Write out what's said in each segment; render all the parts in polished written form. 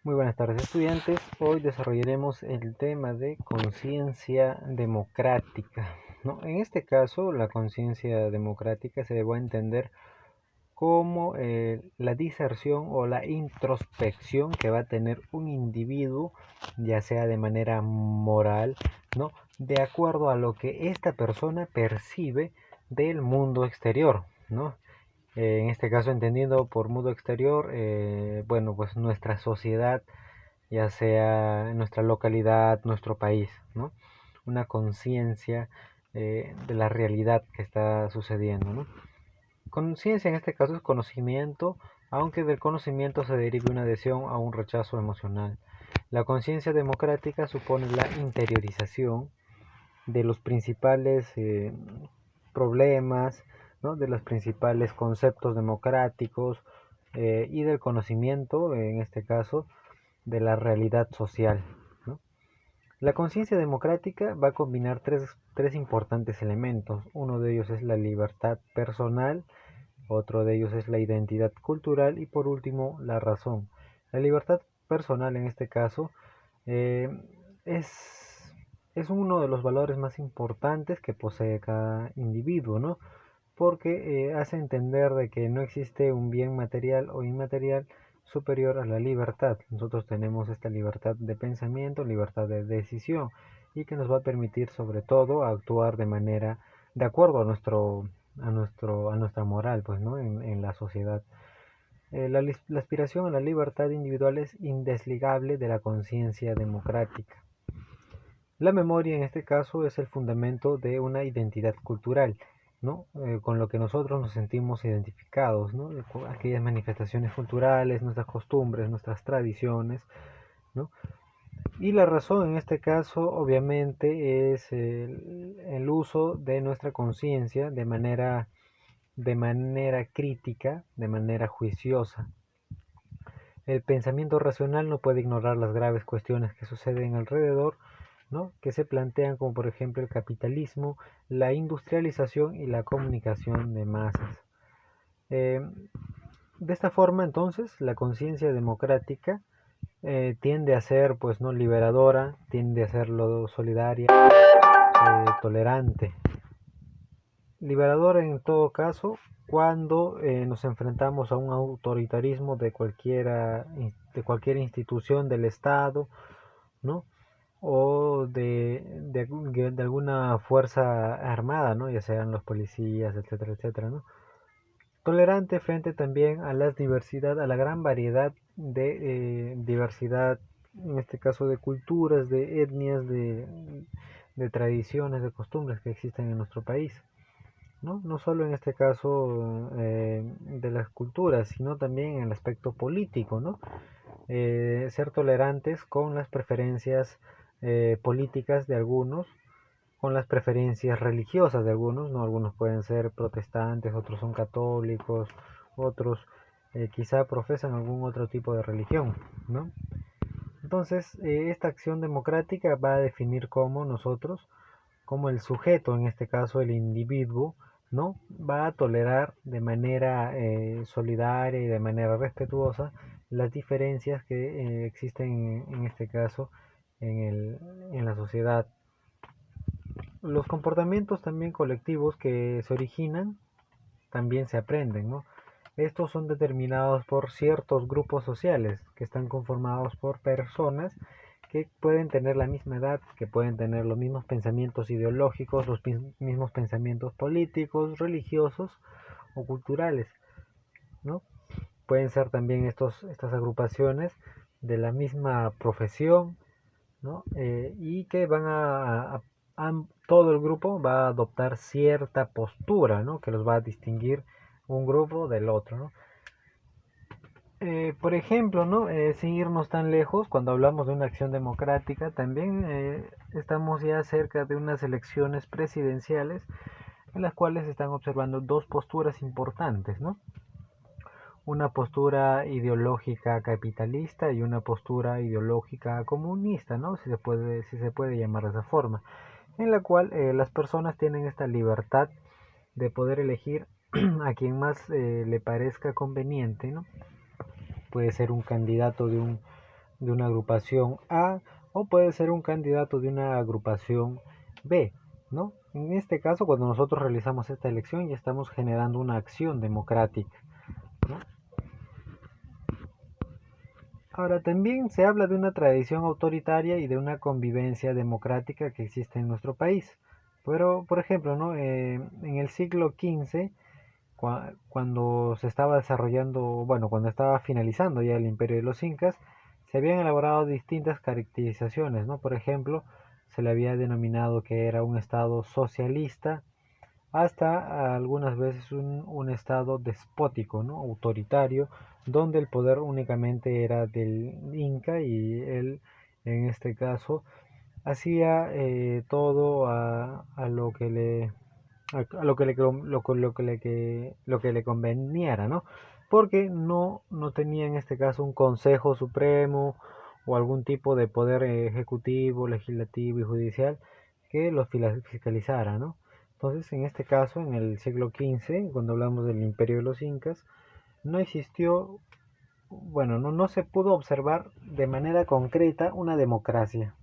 Muy buenas tardes, estudiantes. Hoy desarrollaremos el tema de conciencia democrática, ¿no? En este caso, la conciencia democrática se debe entender como la diserción o la introspección que va a tener un individuo, ya sea de manera moral, ¿no? De acuerdo a lo que esta persona percibe del mundo exterior, ¿no? En este caso, entendiendo por mundo exterior, bueno, pues nuestra sociedad, ya sea nuestra localidad, nuestro país, ¿no? Una conciencia de la realidad que está sucediendo, ¿no? Conciencia en este caso es conocimiento, aunque del conocimiento se derive una adhesión a un rechazo emocional. La conciencia democrática supone la interiorización de los principales problemas, ¿no? De los principales conceptos democráticos y del conocimiento, en este caso, de la realidad social, ¿no? La conciencia democrática va a combinar tres importantes elementos. Uno de ellos es la libertad personal, otro de ellos es la identidad cultural y por último la razón. La libertad personal en este caso eh, es, es uno de los valores más importantes que posee cada individuo, ¿no? Porque hace entender de que no existe un bien material o inmaterial superior a la libertad. Nosotros tenemos esta libertad de pensamiento, libertad de decisión y que nos va a permitir sobre todo actuar de manera de acuerdo a nuestra moral, pues, ¿no? En la sociedad. La aspiración a la libertad individual es indesligable de la conciencia democrática. La memoria en este caso es el fundamento de una identidad cultural, ¿no? Con lo que nosotros nos sentimos identificados, ¿no? Con aquellas manifestaciones culturales, nuestras costumbres, nuestras tradiciones, ¿no? Y la razón en este caso obviamente es el uso de nuestra conciencia de manera crítica, de manera juiciosa. El pensamiento racional no puede ignorar las graves cuestiones que suceden alrededor, ¿no? Que se plantean como por ejemplo el capitalismo, la industrialización y la comunicación de masas. Eh, de esta forma entonces la conciencia democrática tiende a ser pues no liberadora, tiende a ser lo solidaria, tolerante. Liberadora en todo caso cuando nos enfrentamos a un autoritarismo de cualquier institución del Estado, ¿no? O de alguna fuerza armada, ¿no? Ya sean los policías, etcétera, etcétera, ¿no? Tolerante frente también a la diversidad, a la gran variedad de diversidad, en este caso de culturas, de etnias, de tradiciones, de costumbres que existen en nuestro país, ¿no? No solo en este caso de las culturas, sino también en el aspecto político, ¿no? Ser tolerantes con las preferencias políticas de algunos, con las preferencias religiosas de algunos, ¿no? Algunos pueden ser protestantes, otros son católicos, otros quizá profesan algún otro tipo de religión, ¿no? Entonces, esta acción democrática va a definir cómo nosotros, como el sujeto, en este caso el individuo, ¿no? Va a tolerar de manera solidaria y de manera respetuosa las diferencias que existen en este caso en la sociedad. Los comportamientos también colectivos que se originan también se aprenden, ¿no? Estos son determinados por ciertos grupos sociales que están conformados por personas que pueden tener la misma edad, que pueden tener los mismos pensamientos ideológicos, los mismos pensamientos políticos, religiosos o culturales, ¿no? Pueden ser también estas agrupaciones de la misma profesión, ¿no? Y que todo el grupo va a adoptar cierta postura, ¿no? Que los va a distinguir un grupo del otro, ¿no? Por ejemplo, ¿no? Sin irnos tan lejos, cuando hablamos de una acción democrática, también estamos ya cerca de unas elecciones presidenciales en las cuales se están observando dos posturas importantes, ¿no? Una postura ideológica capitalista y una postura ideológica comunista, ¿no? Si se puede llamar de esa forma, en la cual las personas tienen esta libertad de poder elegir a quien más le parezca conveniente, ¿no? Puede ser un candidato de una agrupación A o puede ser un candidato de una agrupación B, ¿no? En este caso, cuando nosotros realizamos esta elección, ya estamos generando una acción democrática, ¿no? Ahora, también se habla de una tradición autoritaria y de una convivencia democrática que existe en nuestro país. Pero, por ejemplo, ¿no? En el siglo XV, cuando se estaba desarrollando, bueno, cuando estaba finalizando ya el imperio de los incas, se habían elaborado distintas caracterizaciones, ¿no? Por ejemplo, se le había denominado que era un estado socialista, hasta algunas veces un estado despótico, ¿no? Autoritario, donde el poder únicamente era del inca y él, en este caso, hacía todo a lo que le a lo que le lo que le conveniera, ¿no? Porque no tenía en este caso un consejo supremo o algún tipo de poder ejecutivo, legislativo y judicial que los fiscalizara, ¿no? Entonces, en este caso, en el siglo XV, cuando hablamos del imperio de los incas, no existió, bueno, no se pudo observar de manera concreta una democracia.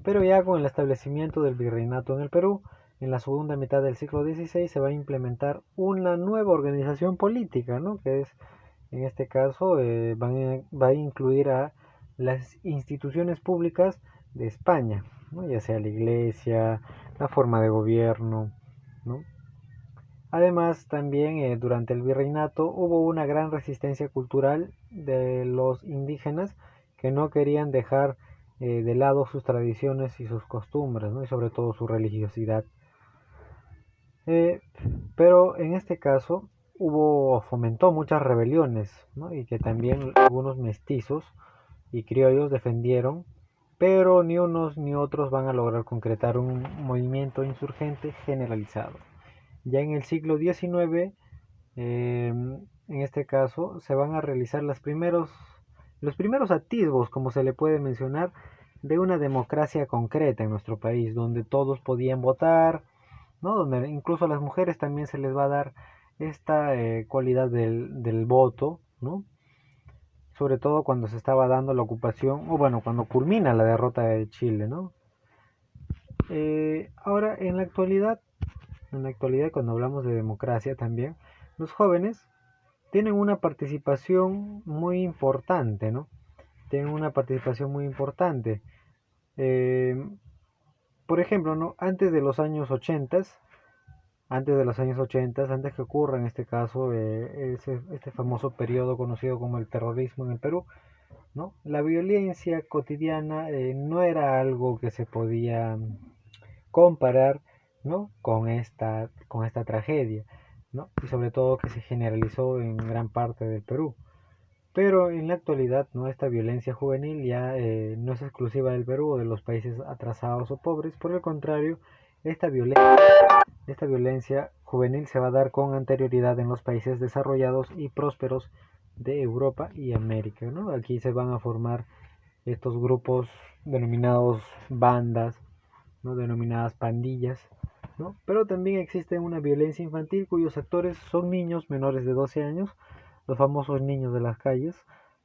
Pero ya con el establecimiento del virreinato en el Perú, en la segunda mitad del siglo XVI se va a implementar una nueva organización política, ¿no? Que es, en este caso, va a incluir a las instituciones públicas de España, ¿no? Ya sea la iglesia, la forma de gobierno, ¿no? Además, también durante el virreinato hubo una gran resistencia cultural de los indígenas que no querían dejar de lado sus tradiciones y sus costumbres, ¿no? Y sobre todo su religiosidad. Eh, pero en este caso fomentó muchas rebeliones, ¿no? Y que también algunos mestizos y criollos defendieron, pero ni unos ni otros van a lograr concretar un movimiento insurgente generalizado. Ya en el siglo XIX, en este caso, se van a realizar los primeros atisbos, como se le puede mencionar, de una democracia concreta en nuestro país, donde todos podían votar, ¿no? Donde incluso a las mujeres también se les va a dar esta cualidad del voto, ¿no? Sobre todo cuando se estaba dando la ocupación, o bueno, cuando culmina la derrota de Chile, ¿no? Ahora, en la actualidad, cuando hablamos de democracia también, los jóvenes tienen una participación muy importante, ¿no? Tienen una participación muy importante. Eh, por ejemplo, ¿no? Antes que ocurra en este caso este famoso periodo conocido como el terrorismo en el Perú, ¿no? La violencia cotidiana no era algo que se podía comparar, ¿no? Con esta tragedia, ¿no? Y sobre todo que se generalizó en gran parte del Perú. Pero en la actualidad, ¿no? Esta violencia juvenil ya no es exclusiva del Perú o de los países atrasados o pobres. Por el contrario, esta violencia, esta violencia juvenil se va a dar con anterioridad en los países desarrollados y prósperos de Europa y América, ¿no? Aquí se van a formar estos grupos denominados bandas, ¿no? Denominadas pandillas, ¿no? Pero también existe una violencia infantil cuyos actores son niños menores de 12 años, los famosos niños de las calles,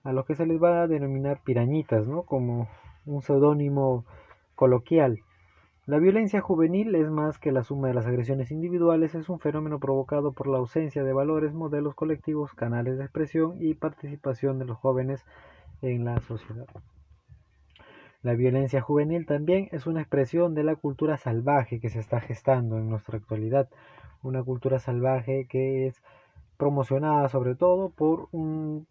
a los que se les va a denominar pirañitas, ¿no? Como un seudónimo coloquial. La violencia juvenil es más que la suma de las agresiones individuales, es un fenómeno provocado por la ausencia de valores, modelos colectivos, canales de expresión y participación de los jóvenes en la sociedad. La violencia juvenil también es una expresión de la cultura salvaje que se está gestando en nuestra actualidad, una cultura salvaje que es promocionada sobre todo por un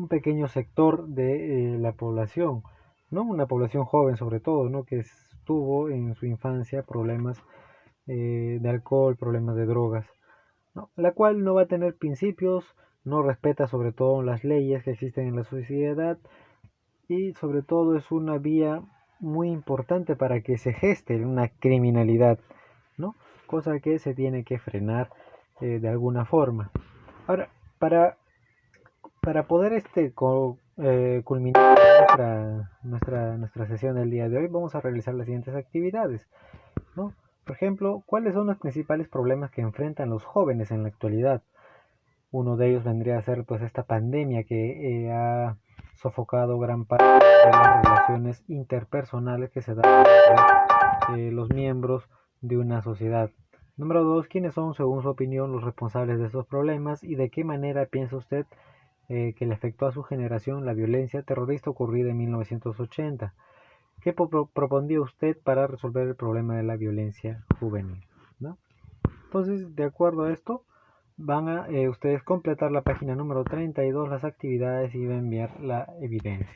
pequeño sector de la población, ¿no? Una población joven sobre todo, ¿no? Que tuvo en su infancia problemas de alcohol, problemas de drogas, ¿no? La cual no va a tener principios, no respeta sobre todo las leyes que existen en la sociedad y sobre todo es una vía muy importante para que se geste una criminalidad, ¿no? Cosa que se tiene que frenar de alguna forma. Ahora, para, para poder culminar nuestra sesión del día de hoy, vamos a realizar las siguientes actividades, ¿no? Por ejemplo, ¿cuáles son los principales problemas que enfrentan los jóvenes en la actualidad? Uno de ellos vendría a ser pues esta pandemia que ha sofocado gran parte de las relaciones interpersonales que se dan entre los miembros de una sociedad. Número 2, ¿quiénes son, según su opinión, los responsables de estos problemas y de qué manera piensa usted que le afectó a su generación la violencia terrorista ocurrida en 1980? ¿Qué propondría usted para resolver el problema de la violencia juvenil? ¿No? Entonces, de acuerdo a esto, van a ustedes completar la página número 32, las actividades, y va a enviar la evidencia.